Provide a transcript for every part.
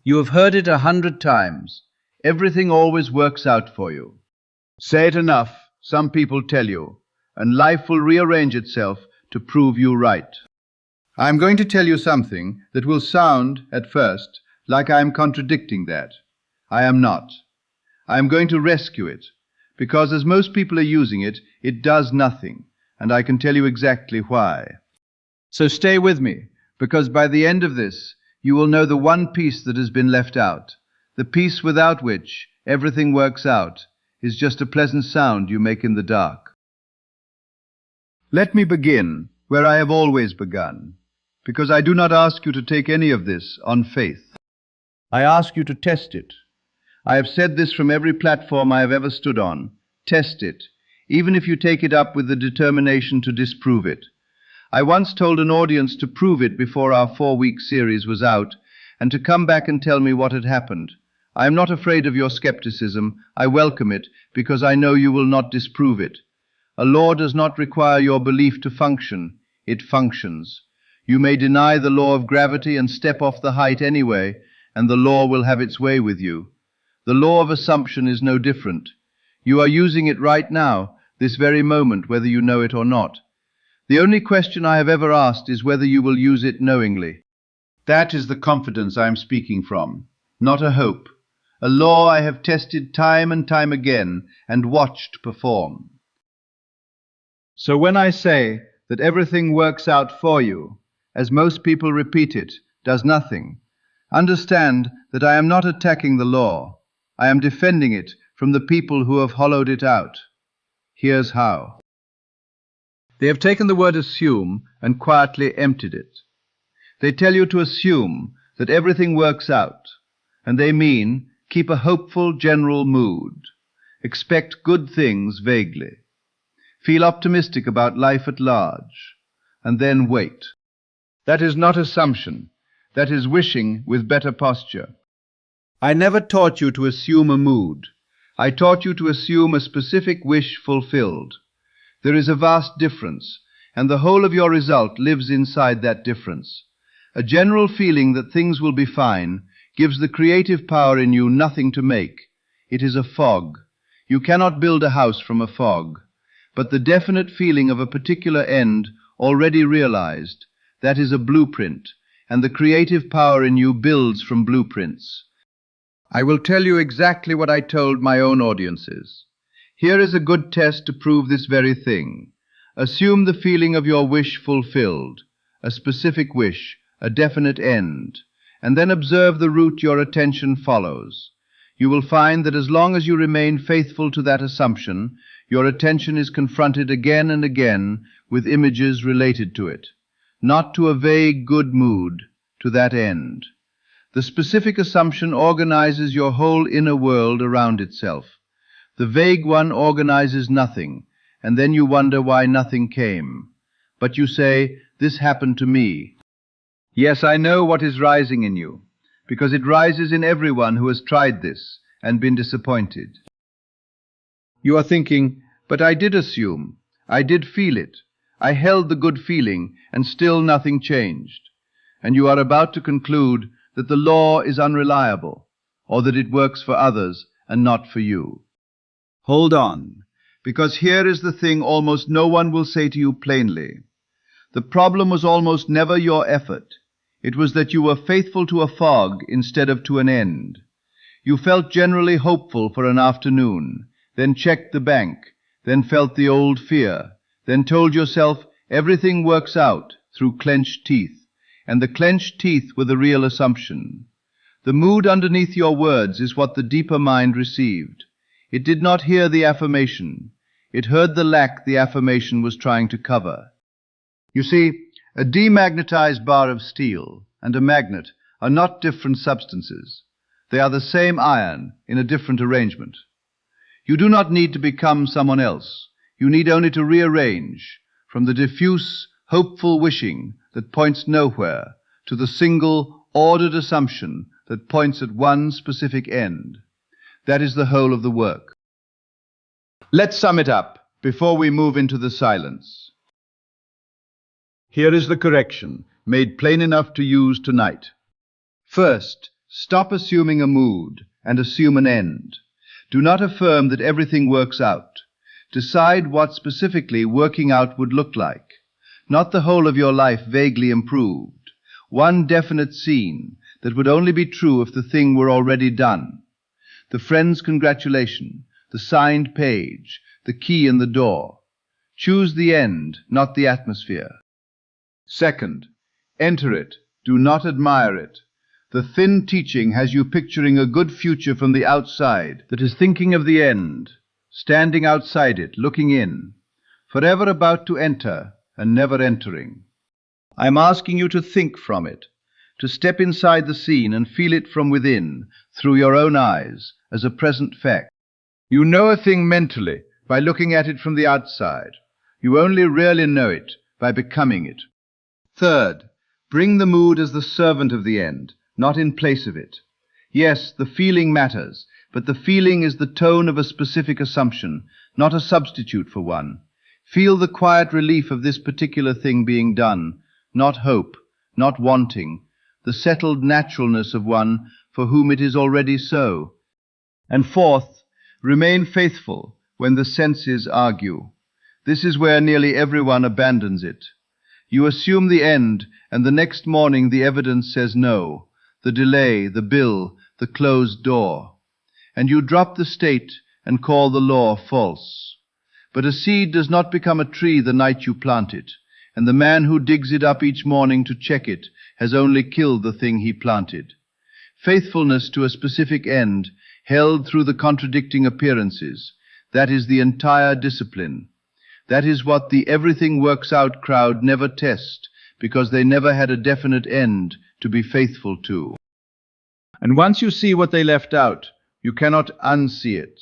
You have heard it 100 times. Everything always works out for you. Say it enough, some people tell you, and life will rearrange itself to prove you right. I am going to tell you something that will sound, at first, like I am contradicting that. I am not. I am going to rescue it, because as most people are using it, it does nothing, and I can tell you exactly why. So stay with me, because by the end of this, you will know the one piece that has been left out. The piece without which everything works out is just a pleasant sound you make in the dark. Let me begin where I have always begun, because I do not ask you to take any of this on faith. I ask you to test it. I have said this from every platform I have ever stood on. Test it, even if you take it up with the determination to disprove it. I once told an audience to prove it before our 4-week series was out, and to come back and tell me what had happened. I am not afraid of your skepticism. I welcome it, because I know you will not disprove it. A law does not require your belief to function. It functions. You may deny the law of gravity and step off the height anyway, and the law will have its way with you. The law of assumption is no different. You are using it right now, this very moment, whether you know it or not. The only question I have ever asked is whether you will use it knowingly. That is the confidence I am speaking from, not a hope. A law I have tested time and time again and watched perform. So when I say that everything works out for you, as most people repeat it, does nothing, understand that I am not attacking the law. I am defending it from the people who have hollowed it out. Here's how. They have taken the word assume and quietly emptied it. They tell you to assume that everything works out, and they mean keep a hopeful general mood. Expect good things vaguely. Feel optimistic about life at large, and then wait. That is not assumption. That is wishing with better posture. I never taught you to assume a mood. I taught you to assume a specific wish fulfilled. There is a vast difference, and the whole of your result lives inside that difference. A general feeling that things will be fine gives the creative power in you nothing to make. It is a fog. You cannot build a house from a fog. But the definite feeling of a particular end already realized, that is a blueprint, and the creative power in you builds from blueprints. I will tell you exactly what I told my own audiences. Here is a good test to prove this very thing. Assume the feeling of your wish fulfilled, a specific wish, a definite end, and then observe the route your attention follows. You will find that as long as you remain faithful to that assumption, your attention is confronted again and again with images related to it, not to a vague good mood, to that end. The specific assumption organizes your whole inner world around itself. The vague one organizes nothing, and then you wonder why nothing came. But you say, this happened to me. Yes, I know what is rising in you, because it rises in everyone who has tried this and been disappointed. You are thinking, but I did assume, I did feel it, I held the good feeling, and still nothing changed. And you are about to conclude that the law is unreliable, or that it works for others and not for you. Hold on, because here is the thing almost no one will say to you plainly. The problem was almost never your effort. It was that you were faithful to a fog instead of to an end. You felt generally hopeful for an afternoon, then checked the bank, then felt the old fear, then told yourself everything works out through clenched teeth, and the clenched teeth were the real assumption. The mood underneath your words is what the deeper mind received. It did not hear the affirmation. It heard the lack the affirmation was trying to cover. You see, a demagnetized bar of steel and a magnet are not different substances. They are the same iron in a different arrangement. You do not need to become someone else. You need only to rearrange from the diffuse, hopeful wishing that points nowhere to the single, ordered assumption that points at one specific end. That is the whole of the work. Let's sum it up before we move into the silence. Here is the correction, made plain enough to use tonight. First, Stop assuming a mood and assume an end. Do not affirm that everything works out. Decide what specifically working out would look like. Not the whole of your life vaguely improved. One definite scene that would only be true if the thing were already done. The friend's congratulation, the signed page, the key in the door. Choose the end, not the atmosphere. Second, enter it. Do not admire it. The thin teaching has you picturing a good future from the outside that is thinking of the end, standing outside it, looking in, forever about to enter and never entering. I am asking you to think from it, to step inside the scene and feel it from within, through your own eyes, as a present fact. You know a thing mentally by looking at it from the outside. You only really know it by becoming it. Third, bring the mood as the servant of the end, not in place of it. Yes, the feeling matters, but the feeling is the tone of a specific assumption, not a substitute for one. Feel the quiet relief of this particular thing being done, not hope, not wanting, the settled naturalness of one for whom it is already so. And fourth, remain faithful when the senses argue. This is where nearly everyone abandons it. You assume the end, and the next morning the evidence says no, the delay, the bill, the closed door. And you drop the state and call the law false. But a seed does not become a tree the night you plant it, and the man who digs it up each morning to check it has only killed the thing he planted. Faithfulness to a specific end, held through the contradicting appearances, that is the entire discipline. That is what the everything works out crowd never test, because they never had a definite end to be faithful to. And once you see what they left out, you cannot unsee it.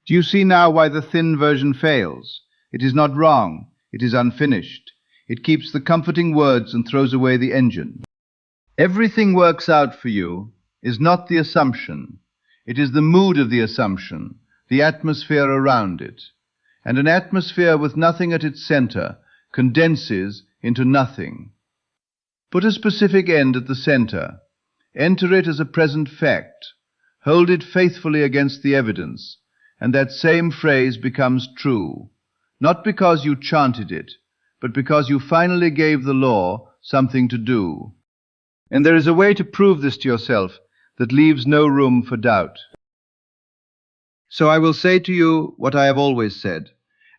Do you see now why the thin version fails? It is not wrong, it is unfinished. It keeps the comforting words and throws away the engine. Everything works out for you is not the assumption. It is the mood of the assumption, the atmosphere around it. And an atmosphere with nothing at its center condenses into nothing. Put a specific end at the center. Enter it as a present fact. Hold it faithfully against the evidence, and that same phrase becomes true, not because you chanted it, but because you finally gave the law something to do. And there is a way to prove this to yourself that leaves no room for doubt. So I will say to you what I have always said,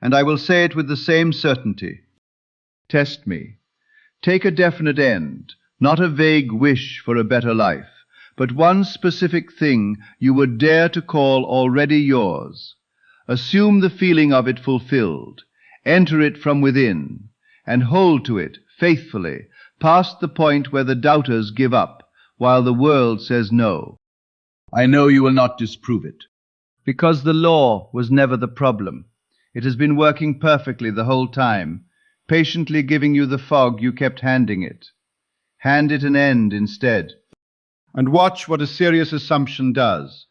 and I will say it with the same certainty. Test me. Take a definite end, not a vague wish for a better life, but one specific thing you would dare to call already yours. Assume the feeling of it fulfilled, enter it from within, and hold to it faithfully, past the point where the doubters give up, while the world says no. I know you will not disprove it, because the law was never the problem. It has been working perfectly the whole time, patiently giving you the fog you kept handing it. Hand it an end instead. And watch what a serious assumption does.